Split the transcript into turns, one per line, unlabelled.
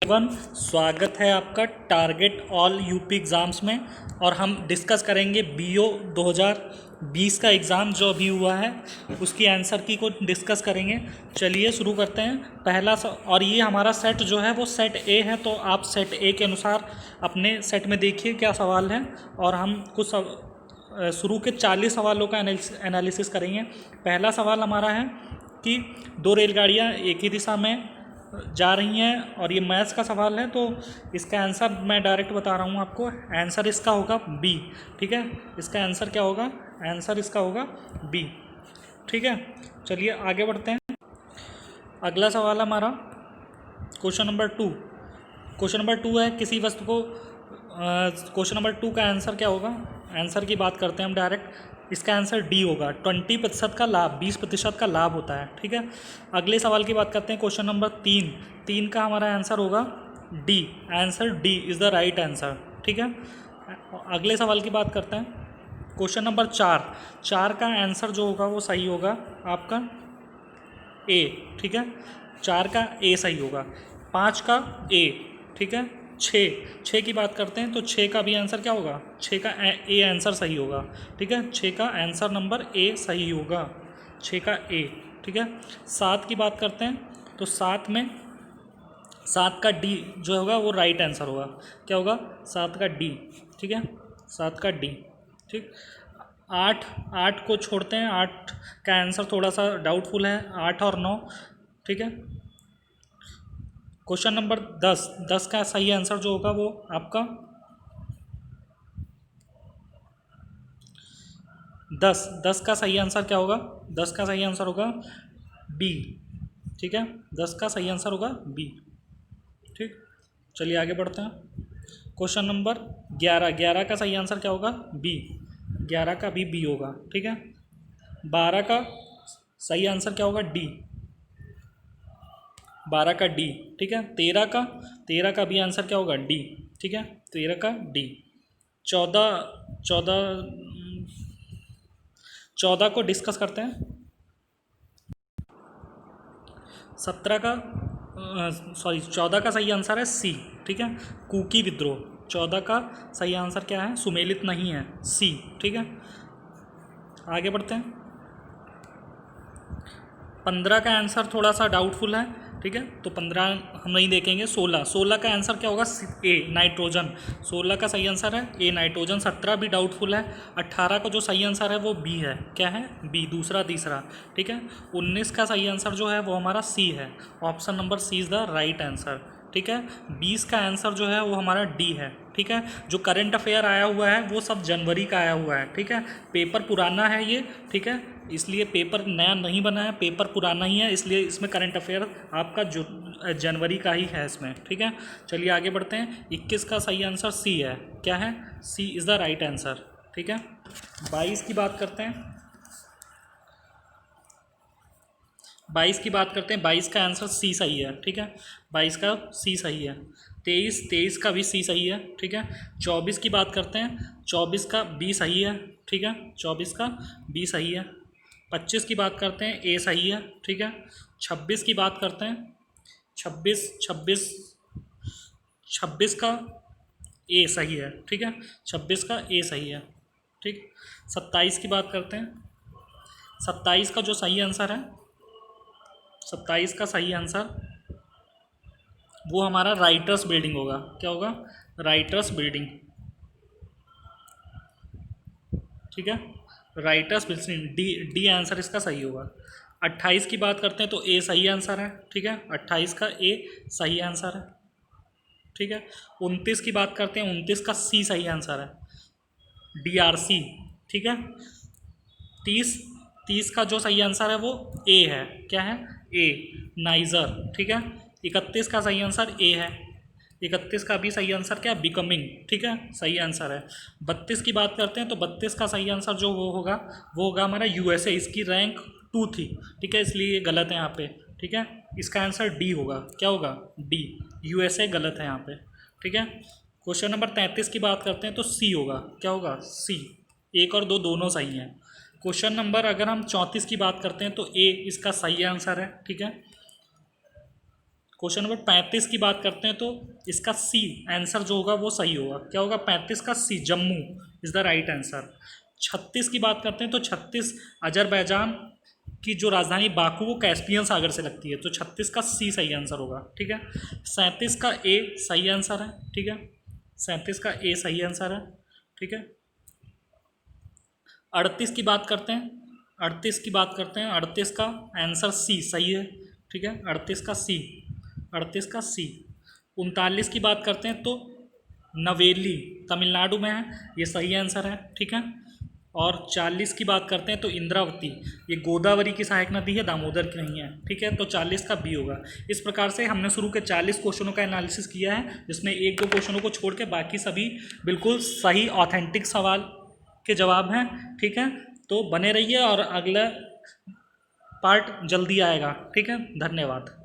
एवं स्वागत है आपका टारगेट ऑल यूपी एग्ज़ाम्स में। और हम डिस्कस करेंगे बीओ 2020 का एग्ज़ाम जो अभी हुआ है उसकी आंसर की को डिस्कस करेंगे। चलिए शुरू करते हैं। और ये हमारा सेट जो है वो सेट ए है, तो आप सेट ए के अनुसार अपने सेट में देखिए क्या सवाल है। और हम कुछ शुरू के 40 सवालों का एनालिसिस करेंगे। पहला सवाल हमारा है कि दो रेलगाड़ियाँ एक ही दिशा में जा रही हैं और ये मैथ्स का सवाल है, तो इसका आंसर मैं डायरेक्ट बता रहा हूँ आपको। आंसर इसका होगा बी। ठीक है, इसका आंसर क्या होगा? आंसर इसका होगा बी। ठीक है, चलिए आगे बढ़ते हैं। अगला सवाल हमारा क्वेश्चन नंबर 2। क्वेश्चन नंबर 2 है किसी वस्तु को क्वेश्चन नंबर 2 का आंसर क्या होगा? आंसर की बात करते हैं हम डायरेक्ट। इसका आंसर डी होगा। 20% का लाभ, 20% का लाभ होता है। ठीक है, अगले सवाल की बात करते हैं। क्वेश्चन नंबर 3 का हमारा आंसर होगा D. Answer D is the right answer. ठीक है, अगले सवाल की बात करते हैं। क्वेश्चन नंबर 4 का आंसर जो होगा वो सही होगा आपका ए। ठीक है, 4 का ए सही होगा, 5 का ए। ठीक है, 6 की बात करते हैं तो 6 का भी आंसर क्या होगा? 6 का ए आंसर सही होगा। ठीक है, 6 का आंसर नंबर ए सही होगा, 6 का ए। ठीक है, 7 की बात करते हैं तो 7 का डी जो होगा वो राइट आंसर होगा। क्या होगा? 7 का डी। ठीक है, 7 का डी। ठीक, 8 को छोड़ते हैं। 8 का आंसर थोड़ा सा डाउटफुल है, 8 और 9। ठीक है, क्वेश्चन नंबर 10 का सही आंसर जो होगा वो आपका 10 का सही आंसर क्या होगा? 10 का सही आंसर होगा बी। ठीक है, 10 का सही आंसर होगा बी। ठीक, चलिए आगे बढ़ते हैं। क्वेश्चन नंबर 11 का सही आंसर क्या होगा? बी। 11 का भी बी होगा। ठीक है, 12 का सही आंसर क्या होगा? डी। 12 का डी। ठीक है, 13 का भी आंसर क्या होगा? डी। ठीक है, 13 का डी। 14 को डिस्कस करते हैं। 14 का सही आंसर है सी। ठीक है, कुकी विद्रोह। 14 का सही आंसर क्या है? सुमेलित नहीं है, सी। ठीक है, आगे बढ़ते हैं। 15 का आंसर थोड़ा सा डाउटफुल है। ठीक है, तो 15 हम नहीं देखेंगे। 16 का आंसर क्या होगा? A nitrogen. 16 का सही आंसर है ए नाइट्रोजन। 17 भी डाउटफुल है। 18 का जो सही आंसर है वो बी है। क्या है? बी, दूसरा तीसरा। ठीक है, 19 का सही आंसर जो है वो हमारा सी है। Option number C is the right answer. ठीक है, 20 का आंसर जो है वो हमारा डी है। ठीक है, जो करंट अफेयर आया हुआ है वो सब जनवरी का आया हुआ है। ठीक है, पेपर पुराना है ये। ठीक है, इसलिए पेपर नया नहीं बना है, पेपर पुराना ही है, इसलिए इसमें करंट अफेयर आपका जो जनवरी का ही है इसमें। ठीक है, चलिए आगे बढ़ते हैं। 21 का सही आंसर सी है। क्या है? सी इज़ द राइट आंसर। ठीक है, 22 की बात करते हैं। 22 का आंसर सी सही है। ठीक है, 22 का सी सही है। 23 का भी सी सही है। ठीक है, 24 की बात करते हैं। 24 का बी सही है। ठीक है, 24 का बी सही है। 25 की बात करते हैं, ए सही है। ठीक है, 26 की बात करते हैं। 26 का ए सही है। ठीक है, 26 का ए सही है। ठीक, 27 की बात करते हैं। 27 का जो सही आंसर है, 27 का सही आंसर वो हमारा राइटर्स बिल्डिंग होगा। क्या होगा? Writers building. ठीक है, राइटर्स बिल्डिंग, डी आंसर इसका सही होगा। 28 की बात करते हैं तो ए सही आंसर है। ठीक है, 28 का ए सही आंसर है। ठीक है, 29 की बात करते हैं। 29 का सी सही आंसर है, DRC। ठीक है, 30 का जो सही आंसर है वो ए है। क्या है? ए नाइजर। ठीक है, 31 का सही आंसर ए है। 31 का भी सही आंसर क्या है? बिकमिंग। ठीक है, सही आंसर है। 32 की बात करते हैं तो 32 का सही आंसर जो वो होगा हमारा USA। इसकी रैंक 2 थी। ठीक है, इसलिए ये गलत है यहाँ पे। ठीक है, इसका आंसर डी होगा। क्या होगा? डी, USA गलत है यहाँ पे। ठीक है, क्वेश्चन नंबर 33 की बात करते हैं तो सी होगा। क्या होगा? सी। 1 और 2 दोनों सही हैं। क्वेश्चन नंबर अगर हम 34 की बात करते हैं तो ए इसका सही आंसर है। ठीक है, क्वेश्चन नंबर 35 की बात करते हैं तो इसका सी आंसर जो होगा वो सही होगा। क्या होगा? 35 का C, Jammu is the right answer. 36 की बात करते हैं तो 36 अजरबैजान की जो राजधानी बाकू वो कैस्पियन सागर से लगती है, तो 36 का सी सही आंसर होगा। ठीक है। 37 का ए सही आंसर है। ठीक है, 37 का ए सही आंसर है। ठीक है। 38 की बात करते हैं, 38 की बात करते हैं, 38 का आंसर सी सही है। ठीक है, 38 का सी, 38 का सी। 39 की बात करते हैं तो नवेली तमिलनाडु में है, ये सही आंसर है। ठीक है। और 40 की बात करते हैं तो इंद्रावती, ये गोदावरी की सहायक नदी है, दामोदर की नहीं है। ठीक है, तो 40 का बी होगा। इस प्रकार से हमने शुरू के 40 क्वेश्चनों का एनालिसिस किया है, जिसमें एक दो क्वेश्चनों को छोड़ के बाकी सभी बिल्कुल सही ऑथेंटिक सवाल के जवाब हैं। ठीक है, तो बने रहिए और अगला पार्ट जल्दी आएगा। ठीक है, धन्यवाद।